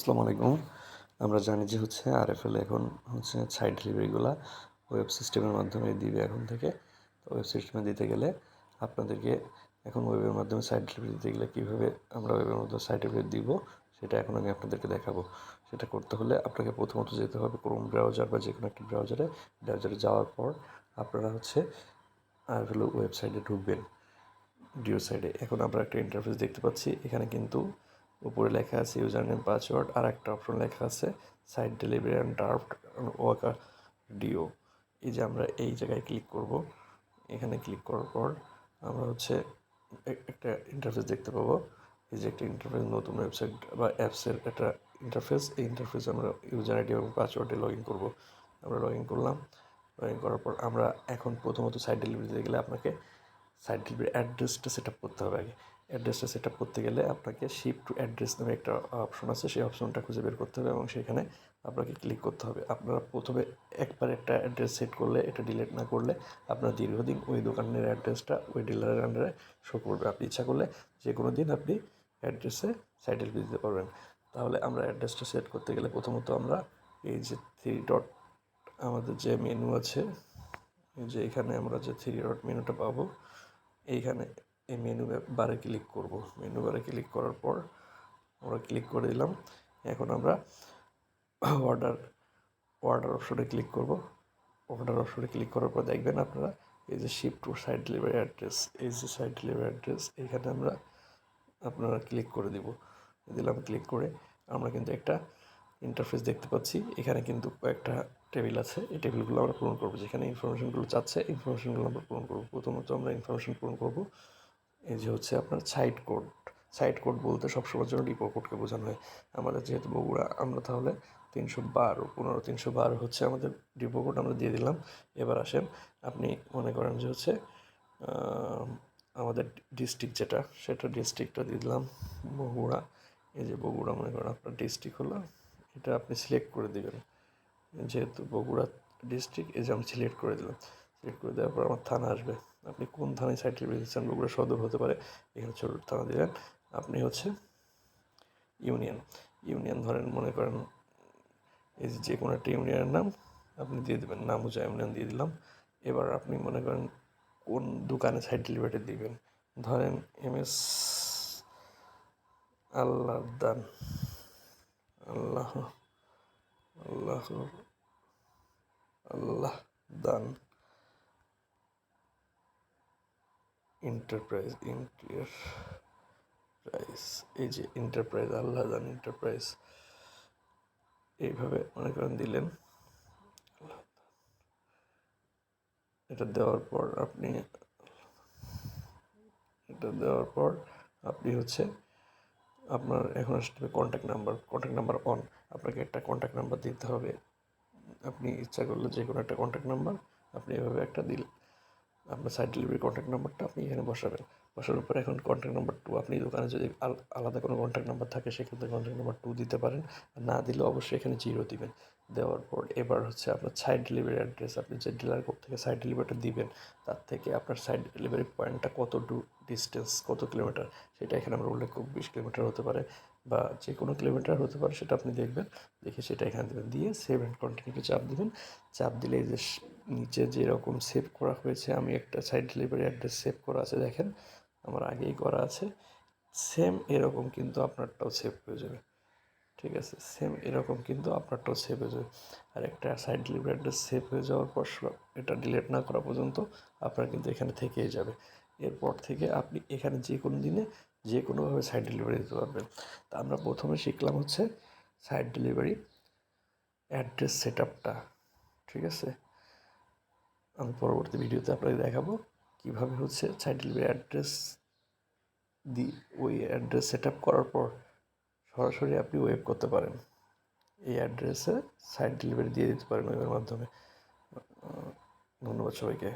আসসালামু আলাইকুম। আমরা জানি যে আরএফএল এখন সাইট ডেলিভারিগুলা ওয়েব সিস্টেমের মাধ্যমে দিবে এখন থেকে। তো ওয়েব সিস্টেমে দিতে গেলে আপনাদেরকে এখন ওয়েবের মাধ্যমে সাইট ডেলিভারি দিতে গেলে কীভাবে আমরা ওয়েবের মাধ্যমে সাইট ডেলিভারি দিব সেটা এখন আমি আপনাদেরকে দেখাবো। সেটা করতে হলে আপনাকে প্রথমত যেতে হবে ক্রোম ব্রাউজার বা যে কোনো একটা ব্রাউজারে যাওয়ার পর আপনারা আরএফএল ওয়েবসাইটে ঢুকবেন। ডিও সাইডে এখন আমরা একটা ইন্টারফেস দেখতে পাচ্ছি। এখানে কিন্তু উপরে লেখা আছে ইউজার নেম পাসওয়ার্ড, আর একটা অপশন লেখা আছে site delivery and draft worker ডিও। এই যে আমরা এই জায়গায় ক্লিক করব। এখানে ক্লিক করার পর আমরা একটা ইন্টারফেস দেখতে পাবো। এই যে একটা ইন্টারফেস, নতুন ওয়েবসাইট বা অ্যাপসের একটা ইন্টারফেস। এই ইন্টারফেস আমরা ইউজার আইডি এবং পাসওয়ার্ডে লগ ইন করবো। আমরা লগ ইন করলাম। লগ ইন করার পর আমরা এখন প্রথমত সাইট ডেলিভারি দিতে গেলে আপনাকে সাইট ডেলিভারি অ্যাড্রেসটা সেট আপ করতে হবে আগে। অ্যাড্রেসটা সেট আপ করতে গেলে আপনাকে শিপ টু অ্যাড্রেস নামে একটা অপশন আছে, সেই অপশনটা খুঁজে বের করতে হবে এবং সেখানে আপনাকে ক্লিক করতে হবে। আপনারা প্রথমে একবার একটা অ্যাড্রেস সেট করলে এটা ডিলিট না করলে আপনার দীর্ঘদিন ওই দোকানের অ্যাড্রেসটা ওই ডিলারের আন্ডারে শো করবে। আপনি ইচ্ছা করলে যে কোনো দিন আপনি অ্যাড্রেসে সাইট ডেলিভারি দিতে পারবেন। তাহলে আমরা অ্যাড্রেসটা সেট করতে গেলে প্রথমত আমরা এই যে থ্রি ডট আমাদের যে মেনু আছে, যে এখানে আমরা যে থ্রি ডট মেনুটা পাবো, এইখানে এই মেনু বারে ক্লিক করব। মেনু বারে ক্লিক করার পর আমরা ক্লিক করে দিলাম। এখন আমরা অর্ডার অপশনে ক্লিক করব। অর্ডার অপশনে ক্লিক করার পর দেখবেন আপনারা এই যে ship to site delivery address, এই যে সাইট ডেলিভারি অ্যাড্রেস এইখানে আপনারা ক্লিক করে দিলাম। ক্লিক করে আমরা কিন্তু একটা ইন্টারফেস দেখতে পাচ্ছি। এখানে কিন্তু কয়েকটা টেবিল আছে, এই টেবিলগুলো আমরা পূরণ করবো। যেখানে ইনফরমেশনগুলো চাচ্ছে ইনফরমেশনগুলো আমরা পূরণ করবো। প্রথমত আমরা ইনফরমেশন পূরণ করবো এই যে আপনার সাইট কোড। সাইট কোড বলতে সবসময়ের জন্য ডিপো কোডকে বোঝানো হয়। আমাদের যেহেতু বগুড়া, আমরা তাহলে 312 আমাদের ডিপো কোড, আমরা দিয়ে দিলাম। এবার আসেন, আপনি মনে করেন যে আমাদের ডিস্ট্রিক্ট যেটা, সেটা ডিস্ট্রিক্টটা দিয়ে দিলাম বগুড়া। এই যে বগুড়া মনে করেন আপনার ডিস্ট্রিক্ট হলো, এটা আপনি সিলেক্ট করে দেবেন। যেহেতু বগুড়া ডিস্ট্রিক্ট, এই যে আমি সিলেক্ট করে দিলাম। সিলেক্ট করে দেওয়ার পর আমার থানা আসবে। আপনি কোন থানায় সাইট ডেলিভারি দিচ্ছেন, বগুড়া সদর হতে পারে, এখানে ছোট থানা দিলেন। আপনি ইউনিয়ন ধরেন, মনে করেন এই যে কোনো একটা ইউনিয়নের নাম আপনি দিয়ে দেবেন, নামুজা ইউনিয়ন দিয়ে দিলাম। এবার আপনি মনে করেন কোন দোকানে সাইট ডেলিভারি দিবেন, ধরেন MS আল্লাহ দান আল্লাহ আল্লাহ আল্লাহ দান এন্টারপ্রাইজ। এই যে এন্টারপ্রাইজ, আল্লাহ দান এন্টারপ্রাইজ, এইভাবে মনে করেন দিলেন। এটা দেওয়ার পর আপনি আপনার এখন আসবে কন্ট্যাক্ট নাম্বার অন। আপনাকে একটা কন্ট্যাক্ট নাম্বার দিতে হবে। আপনি ইচ্ছা করলে যে কোনো একটা কন্ট্যাক্ট নাম্বার আপনি এভাবে একটা দিলেন। আপনার সাইট ডেলিভারি কন্ট্যাক্ট নাম্বারটা আপনি এখানে বসাবেন। বসানোর পর এখন কন্ট্যাক্ট নাম্বার 2, আপনি দোকানে যদি আলাদা কোনো কন্ট্যাক্ট নাম্বার থাকে সেক্ষেত্রে কন্ট্যাক্ট নাম্বার 2 দিতে পারেন। আর না দিলে অবশ্যই এখানে 0 দিবেন। দেওয়ার পর এবার আপনার সাইট ডেলিভারি অ্যাড্রেস, আপনি যে ডিলার কোড থেকে সাইট ডেলিভারিটা দিবেন তার থেকে আপনার সাইট ডেলিভারি পয়েন্টটা কত ডিস্টেন্স, কত কিলোমিটার, সেটা এখানে আমরা উল্লেখ করব। 20 কিলোমিটার হতে পারে বা যে কোনো কিলোমিটার হতে পারে, সেটা আপনি দেখবেন। দেখে সেটা এখানে দেবেন, দিয়ে সেভ অ্যান্ড কন্টিনিউতে চাপ দিবেন। চাপ দিলে এই যে নিচে যেরকম সেভ করা হয়েছে, আমি একটা সাইট ডেলিভারি অ্যাড্রেস সেভ করা আছে, দেখেন আমার আগেই করা আছে। সেম এরকম কিন্তু আপনারটাও সেভ হয়ে যাবে। ঠিক আছে, সেম এরকম কিন্তু আপনারটাও সেভ হয়ে যাবে। আর একটা সাইট ডেলিভারি অ্যাড্রেস সেভ হয়ে যাওয়ার পর এটা ডিলিট না করা পর্যন্ত আপনার কিন্তু এখানে থেকেই যাবে। এরপর থেকে আপনি এখানে যে কোনো দিনে যে কোনোভাবে সাইট ডেলিভারি দিতে পারবেন। তা আমরা প্রথমে শিখলাম সাইট ডেলিভারি অ্যাড্রেস সেট আপটা। ঠিক আছে, আমি পরবর্তী ভিডিওতে আপনাকে দেখাবো কীভাবে সাইট ডেলিভারি অ্যাড্রেস ওই অ্যাড্রেস সেট আপ করার পর সরাসরি আপনি ওয়েব করতে পারেন। এই অ্যাড্রেসে সাইট ডেলিভারি দিয়ে দিতে পারেন ওয়েবের মাধ্যমে। ধন্যবাদ সবাইকে।